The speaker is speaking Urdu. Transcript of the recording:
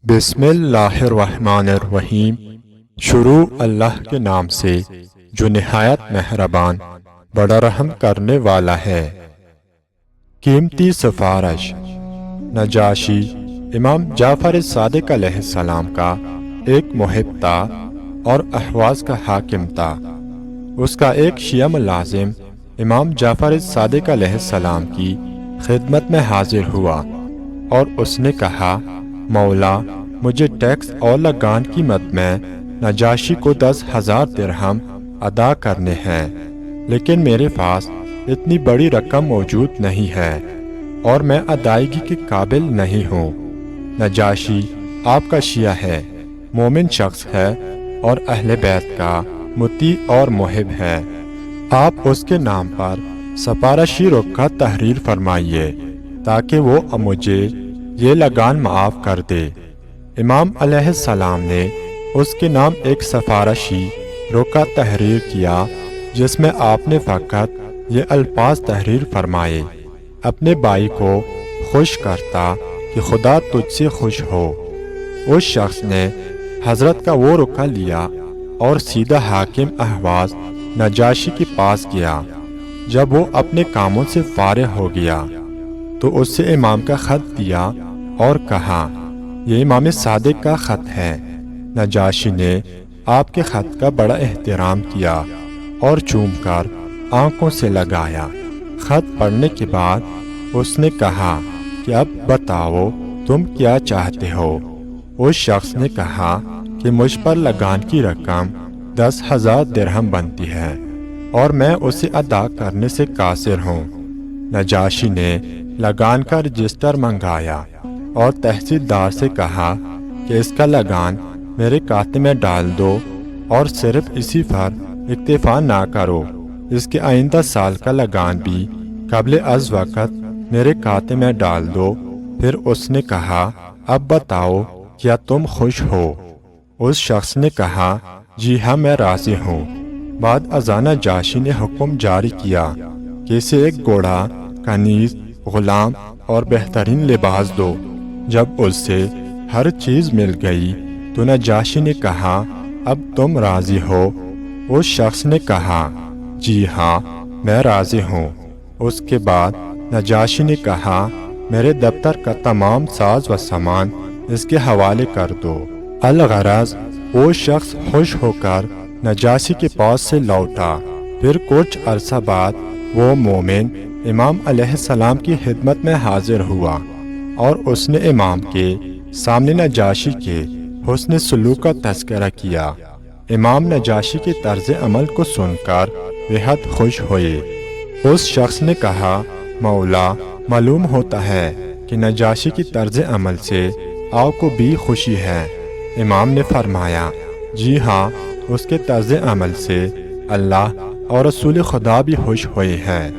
بسم اللہ الرحمن الرحیم۔ شروع اللہ کے نام سے جو نہایت مہربان بڑا رحم کرنے والا ہے۔ قیمتی سفارش۔ نجاشی امام جعفر صادق علیہ السلام کا ایک محب تھا اور احواز کا حاکم تھا۔ اس کا ایک شیعہ ملازم امام جعفر صادق علیہ السلام کی خدمت میں حاضر ہوا اور اس نے کہا، مولا، مجھے ٹیکس اور لگان قیمت میں نجاشی کو 10,000 درہم ادا کرنے ہیں، لیکن میرے پاس اتنی بڑی رقم موجود نہیں ہے اور میں ادائیگی کے قابل نہیں ہوں۔ نجاشی آپ کا شیعہ ہے، مومن شخص ہے اور اہل بیت کا مطیع اور محب ہے۔ آپ اس کے نام پر سفارشی رخ کا تحریر فرمائیے تاکہ وہ مجھے یہ لگان معاف کر دے۔ امام علیہ السلام نے اس کے نام ایک سفارشی رخ کا تحریر کیا جس میں آپ نے فقط یہ الفاظ تحریر فرمائے، اپنے بھائی کو خوش کرتا کہ خدا تجھ سے خوش ہو۔ اس شخص نے حضرت کا وہ رخہ لیا اور سیدھا حاکم احواز نجاشی کے پاس گیا۔ جب وہ اپنے کاموں سے فارغ ہو گیا تو اس سے امام کا خط دیا اور کہا، یہ امام صادق کا خط ہے۔ نجاشی نے آپ کے خط کا بڑا احترام کیا اور چوم کر آنکھوں سے لگایا۔ خط پڑھنے کے بعد اس نے کہا کہ اب بتاؤ تم کیا چاہتے ہو۔ اس شخص نے کہا کہ مجھ پر لگان کی رقم 10,000 درہم بنتی ہے اور میں اسے ادا کرنے سے قاصر ہوں۔ نجاشی نے لگان کا رجسٹر منگایا اور تحصیلدار سے کہا کہ اس کا لگان میرے کھاتے میں ڈال دو اور صرف اسی پر اکتفا نہ کرو، اس کے آئندہ سال کا لگان بھی قبل از وقت میرے کھاتے میں ڈال دو۔ پھر اس نے کہا، اب بتاؤ کیا تم خوش ہو؟ اس شخص نے کہا، جی ہاں میں راضی ہوں۔ بعد ازاں نجاشی نے حکم جاری کیا کہ اسے ایک گھوڑا، کنیز، غلام اور بہترین لباس دو۔ جب اس سے ہر چیز مل گئی تو نجاشی نے کہا، اب تم راضی ہو؟ اس شخص نے کہا، جی ہاں میں راضی ہوں۔ اس کے بعد نجاشی نے کہا، میرے دفتر کا تمام ساز و سامان اس کے حوالے کر دو۔ الغرض وہ شخص خوش ہو کر نجاشی کے پاس سے لوٹا۔ پھر کچھ عرصہ بعد وہ مومن امام علیہ السلام کی خدمت میں حاضر ہوا اور اس نے امام کے سامنے نجاشی کے حسن سلوک کا تذکرہ کیا۔ امام نجاشی کے طرز عمل کو سن کر بہت خوش ہوئے۔ اس شخص نے کہا، مولا، معلوم ہوتا ہے کہ نجاشی کی طرز عمل سے آپ کو بھی خوشی ہے۔ امام نے فرمایا، جی ہاں، اس کے طرز عمل سے اللہ اور رسول خدا بھی خوش ہوئے ہیں۔